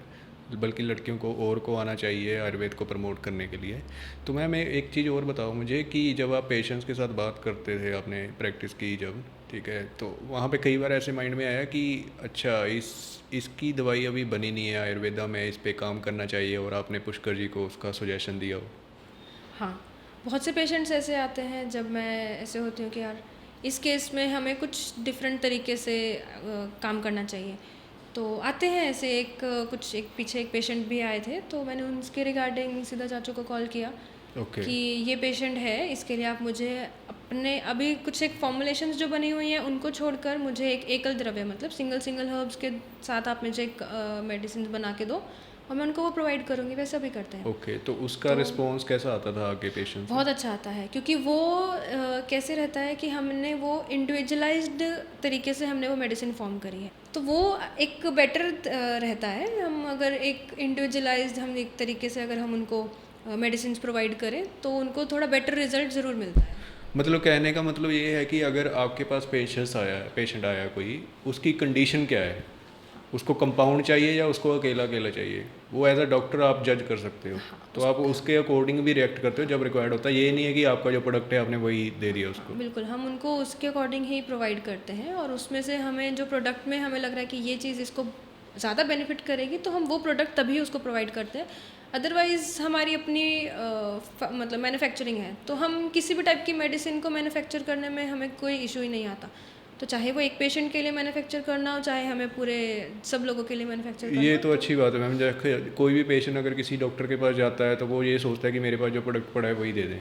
बल्कि लड़कियों को आना चाहिए आयुर्वेद को प्रमोट करने के लिए। तो मैम एक चीज़ और बताओ मुझे कि जब आप पेशेंट्स के साथ बात करते थे, आपने प्रैक्टिस की जब, ठीक है, तो वहाँ पे कई बार ऐसे माइंड में आया कि अच्छा इसकी दवाई अभी बनी नहीं है आयुर्वेदा में, इस पे काम करना चाहिए, और आपने पुष्कर जी को उसका सजेशन दिया हो? हाँ, बहुत से पेशेंट्स ऐसे आते हैं जब मैं ऐसे होती हूँ कि यार इस केस में हमें कुछ डिफरेंट तरीके से काम करना चाहिए, तो आते हैं ऐसे। एक पीछे एक पेशेंट भी आए थे, तो मैंने उनके रिगार्डिंग सीधा चाचू को कॉल किया ओके। कि ये पेशेंट है, इसके लिए आप मुझे अपने अभी कुछ एक फॉर्मुलेशंस जो बनी हुई हैं उनको छोड़कर मुझे एक एकल द्रव्य, मतलब सिंगल हर्ब्स के साथ आप मुझे एक मेडिसिन बना के दो और मैं उनको वो प्रोवाइड करूँगी, वैसा भी करते हैं। ओके, तो उसका तो रिस्पॉन्स कैसा आता था आगे पेशेंट से? बहुत अच्छा आता है, क्योंकि वो कैसे रहता है कि हमने वो इंडिविजुअलाइज्ड तरीके से हमने वो मेडिसिन फॉर्म करी है, तो वो एक बेटर रहता है। हम अगर एक इंडिविजुअलाइज्ड हम एक तरीके से अगर हम उनको मेडिसिन प्रोवाइड करें तो उनको थोड़ा बेटर रिजल्ट ज़रूर मिलता है। मतलब कहने का मतलब ये है कि अगर आपके पास पेशेंट आया कोई, उसकी कंडीशन क्या है, उसको कंपाउंड चाहिए या उसको अकेला अकेला चाहिए, वो एज अ डॉक्टर आप जज कर सकते हो। तो आप उसके अकॉर्डिंग भी रिएक्ट करते हो जब रिक्वायर्ड होता है। ये नहीं है कि आपका जो प्रोडक्ट है आपने वही दे दिया उसको। बिल्कुल, हम उनको उसके अकॉर्डिंग ही प्रोवाइड करते हैं और उसमें से हमें जो प्रोडक्ट में हमें लग रहा है कि ये चीज़ इसको ज़्यादा बेनिफिट करेगी तो हम वो प्रोडक्ट तभी उसको प्रोवाइड करते हैं। अदरवाइज़ हमारी अपनी मतलब मैन्युफैक्चरिंग है, तो हम किसी भी टाइप की मेडिसिन को मैन्युफैक्चर करने में हमें कोई इशू ही नहीं आता। तो चाहे वो एक पेशेंट के लिए मैन्युफैक्चर करना हो, चाहे हमें पूरे सब लोगों के लिए मैन्युफैक्चर करना ये हो, तो अच्छी बात है मैम। जैसे कोई भी पेशेंट अगर किसी डॉक्टर के पास जाता है तो वो ये सोचता है कि मेरे पास जो प्रोडक्ट पड़ा है वही दे दें,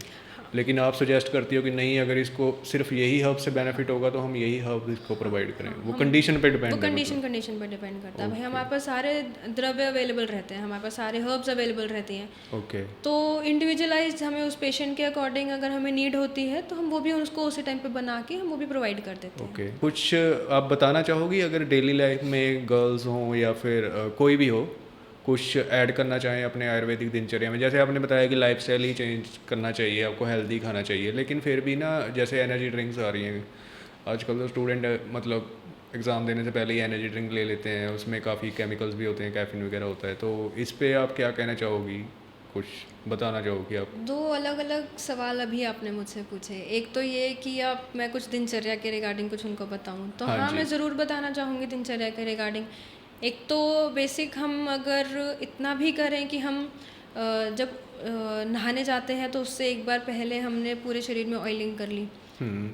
लेकिन आप सजेस्ट करती हो कि नहीं, अगर इसको सिर्फ यही हर्ब से बेनिफिट होगा तो हम यही हर्ब इसको प्रोवाइड करें। वो कंडीशन पे डिपेंड वो है कंडीशन मतलब। कंडीशन पर डिपेंड करता है। भाई हमारे पास सारे द्रव्य अवेलेबल रहते हैं, हमारे पास सारे हर्ब्स अवेलेबल रहती हैं, ओके। तो इंडिविजुअलाइज्ड हमें उस पेशेंट के अकॉर्डिंग अगर हमें नीड होती है तो हम वो भी उसको उसी टाइम पे बना के हम वो भी प्रोवाइड कर देते हैं। ओके, कुछ आप बताना चाहोगी अगर डेली लाइफ में गर्ल्स हों या फिर कोई भी हो, कुछ ऐड करना चाहें अपने आयुर्वेदिक दिनचर्या में? जैसे आपने बताया कि लाइफ स्टाइल ही चेंज करना चाहिए, आपको हेल्दी खाना चाहिए, लेकिन फिर भी ना जैसे एनर्जी ड्रिंक्स आ रही हैं आजकल, तो स्टूडेंट मतलब एग्ज़ाम देने से पहले ही एनर्जी ड्रिंक ले लेते हैं, उसमें काफ़ी केमिकल्स भी होते हैं, कैफीन वगैरह होता है, तो इस पे आप क्या कहना चाहोगी? कुछ बताना चाहोगे आप? दो अलग अलग सवाल अभी आपने मुझसे पूछे। एक तो ये कि आप मैं कुछ दिनचर्या के रिगार्डिंग कुछ उनको बताऊं, तो हाँ हाँ जी। मैं ज़रूर बताना चाहूँगी दिनचर्या के रिगार्डिंग। एक तो बेसिक हम अगर इतना भी करें कि हम जब नहाने जाते हैं तो उससे एक बार पहले हमने पूरे शरीर में ऑयलिंग कर ली,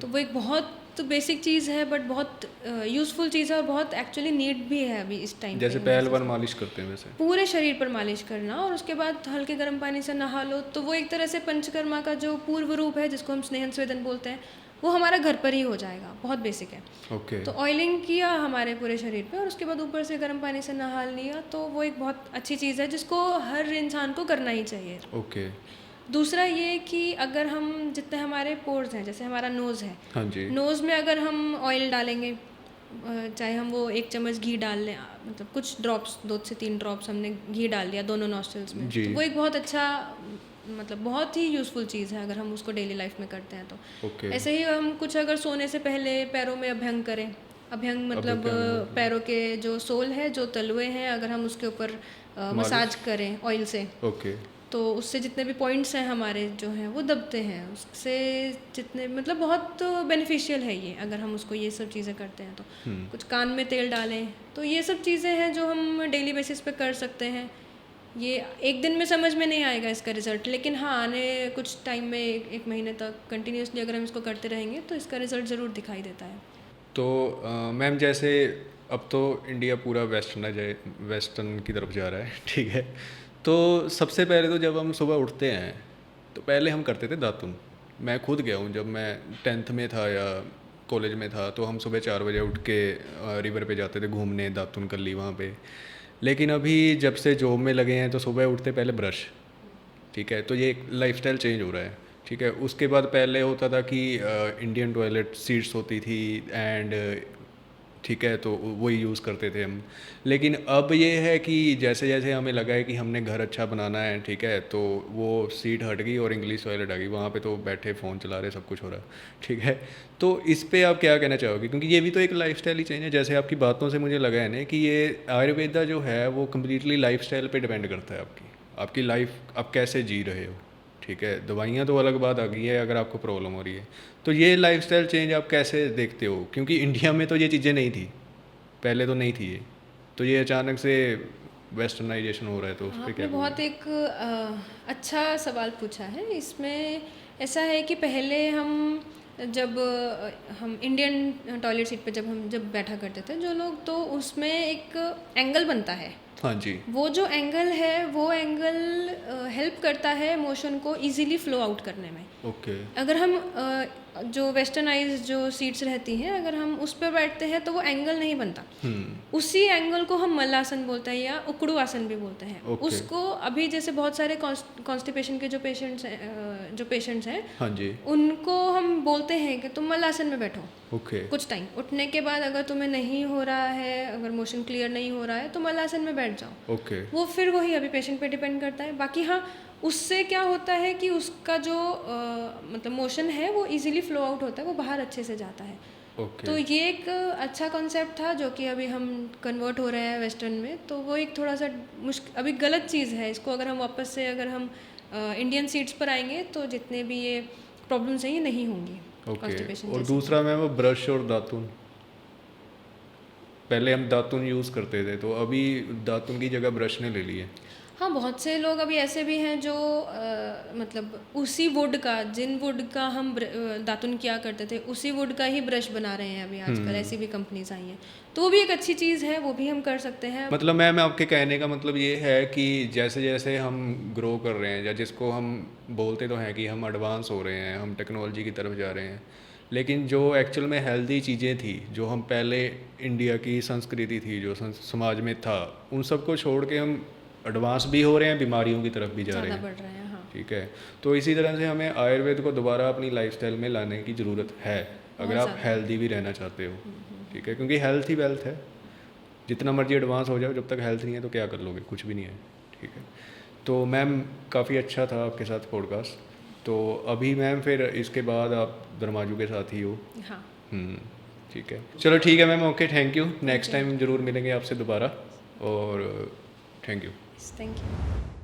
तो वो एक बहुत बेसिक चीज़ है, बट बहुत यूज़फुल चीज़ है और बहुत एक्चुअली नीड भी है अभी इस टाइम जैसे पे पहलवान नेसेसरी। मालिश करते हैं वैसे? पूरे शरीर पर मालिश करना और उसके बाद हल्के गर्म पानी से नहा लो, तो वो एक तरह से पंचकर्मा का जो पूर्व रूप है जिसको हम स्नेहन स्वेदन बोलते हैं, वो हमारा घर पर ही हो जाएगा। बहुत बेसिक है। ओके। तो ऑयलिंग किया हमारे पूरे शरीर पे और उसके बाद ऊपर से गर्म पानी से नहा लिया, तो वो एक बहुत अच्छी चीज़ है जिसको हर इंसान को करना ही चाहिए। ओके। दूसरा ये कि अगर हम जितने हमारे पोर्स हैं, जैसे हमारा नोज़ है, हाँ जी। नोज़ में अगर हम ऑयल डालेंगे, चाहे हम वो 1 चम्मच घी डाल लें, मतलब कुछ ड्रॉप्स 2 से 3 ड्रॉप्स हमने घी डाल दिया दोनों नॉस्ट्रल्स में, जी। तो वो एक बहुत अच्छा मतलब बहुत ही यूज़फुल चीज़ है अगर हम उसको डेली लाइफ में करते हैं तो। ओके। ऐसे ही हम कुछ अगर सोने से पहले पैरों में अभ्यंग करें, अभ्यंग मतलब अभ्यंग पैरों के जो सोल है, जो तलवे हैं, अगर हम उसके ऊपर मसाज मालिश। करें ऑयल से, ओके। तो उससे जितने भी पॉइंट्स हैं हमारे जो हैं वो दबते हैं, उससे जितने मतलब बहुत बेनिफिशियल है ये अगर हम उसको ये सब चीज़ें करते हैं तो। कुछ कान में तेल डालें, तो ये सब चीज़ें हैं जो हम डेली बेसिस पे कर सकते हैं। ये एक दिन में समझ में नहीं आएगा इसका रिज़ल्ट, लेकिन हाँ आने कुछ टाइम में एक महीने तक कंटिन्यूसली अगर हम इसको करते रहेंगे तो इसका रिज़ल्ट ज़रूर दिखाई देता है। तो मैम जैसे अब तो इंडिया पूरा वेस्टर्न की तरफ जा रहा है ठीक है। तो सबसे पहले तो जब हम सुबह उठते हैं तो पहले हम करते थे दातुन। मैं खुद गया हूँ, जब मैं 10th में था या कॉलेज में था तो हम सुबह 4 बजे उठ के रिवर पे जाते थे घूमने, दातुन कर ली वहाँ पे। लेकिन अभी जब से जॉब में लगे हैं तो सुबह उठते पहले ब्रश, ठीक है। तो ये एक लाइफस्टाइल चेंज हो रहा है, ठीक है। उसके बाद पहले होता था कि इंडियन टॉयलेट सीट्स होती थी एंड ठीक है, तो वही यूज़ करते थे हम। लेकिन अब ये है कि जैसे जैसे हमें लगा है कि हमने घर अच्छा बनाना है, ठीक है, तो वो सीट हट गई और इंग्लिश टॉयलेट आ गई। वहाँ पे तो बैठे फ़ोन चला रहे, सब कुछ हो रहा है, ठीक है। तो इस पे आप क्या कहना चाहोगे? क्योंकि ये भी तो एक लाइफस्टाइल ही चेंज है। जैसे आपकी बातों से मुझे लगा है ना कि ये आयुर्वेदा जो है वो कम्प्लीटली लाइफस्टाइल पे डिपेंड करता है आपकी लाइफ आप कैसे जी रहे हो, ठीक है। दवाइयाँ तो अलग बात आ गई है अगर आपको प्रॉब्लम हो रही है। तो ये लाइफस्टाइल चेंज आप कैसे देखते हो? क्योंकि इंडिया में तो ये चीज़ें नहीं थी, पहले तो नहीं थी ये, तो ये अचानक से वेस्टर्नाइजेशन हो रहा है, तो उस पर क्या आपने कहोगे? बहुत एक अच्छा सवाल पूछा है। इसमें ऐसा है कि पहले जब हम इंडियन टॉयलेट सीट पे जब बैठा करते थे जो लोग, तो उसमें एक एंगल बनता है। हाँ जी। वो जो एंगल है वो एंगल हेल्प करता है मोशन को इजीली फ्लो आउट करने में। ओके। अगर हम जो वेस्टर्नाइज जो सीट्स रहती हैं, अगर हम उस पर बैठते हैं तो वो एंगल नहीं बनता। उसी एंगल को हम मल्लासन बोलते हैं या उकड़ू आसन भी बोलते हैं। ओके। उसको अभी जैसे बहुत सारे कॉन्स्टिपेशन के जो पेशेंट्स हैं हाँ जी। उनको हम बोलते हैं कि तुम मल्लासन में बैठो ओके। कुछ टाइम। उठने के बाद अगर तुम्हें नहीं हो रहा है, अगर मोशन क्लियर नहीं हो रहा है, तो मल्लासन में बैठ जाओ। ओके। वो फिर वही अभी पेशेंट पे डिपेंड करता है। बाकी हाँ, उससे क्या होता है कि उसका जो मतलब मोशन है वो इजीली फ्लो आउट होता है, वो बाहर अच्छे से जाता है। ओके। तो ये एक अच्छा कॉन्सेप्ट था जो कि अभी हम कन्वर्ट हो रहे हैं वेस्टर्न में, तो वो एक थोड़ा सा अभी गलत चीज़ है। इसको अगर हम वापस से अगर हम इंडियन सीट्स पर आएंगे तो जितने भी ये प्रॉब्लम्स हैं ये नहीं होंगी। ओके। कॉन्स्टिपेशन और जैसी। दूसरा मैम वो ब्रश और दातुन, पहले हम दातुन यूज़ करते थे तो अभी दातुन की जगह ब्रश ने ले ली है। हाँ, बहुत से लोग अभी ऐसे भी हैं जो मतलब उसी वुड का, जिन वुड का हम दातुन किया करते थे, उसी वुड का ही ब्रश बना रहे हैं अभी आजकल। ऐसी भी कंपनीज आई हैं, तो वो भी एक अच्छी चीज़ है, वो भी हम कर सकते हैं। मतलब मैम आपके कहने का मतलब ये है कि जैसे जैसे हम ग्रो कर रहे हैं, या जिसको हम बोलते तो हैं कि हम एडवांस हो रहे हैं, हम टेक्नोलॉजी की तरफ जा रहे हैं, लेकिन जो एक्चुअल में हेल्दी चीज़ें थी, जो हम पहले इंडिया की संस्कृति थी, जो समाज में था, उन सबको छोड़ के हम एडवांस भी हो रहे हैं, बीमारियों की तरफ भी जा रहे ज़्यादा हैं, बढ़ रहे हैं। हाँ, ठीक है। तो इसी तरह से हमें आयुर्वेद को दोबारा अपनी लाइफस्टाइल में लाने की ज़रूरत है अगर बहुत आप ज़्यादा। हेल्दी भी रहना चाहते हो, ठीक है। क्योंकि हेल्थ ही वेल्थ है। जितना मर्जी एडवांस हो जाओ, जब तक हेल्थ नहीं है तो क्या कर लोगे? कुछ भी नहीं है, ठीक है। तो मैम काफ़ी अच्छा था आपके साथ पॉडकास्ट। तो अभी मैम फिर इसके बाद आप दरमाजू के साथ ही हो? हाँ। ठीक है, चलो ठीक है ma'am, okay, thank you. Next time ज़रूर मिलेंगे आपसे दोबारा, और थैंक यू। Thank you.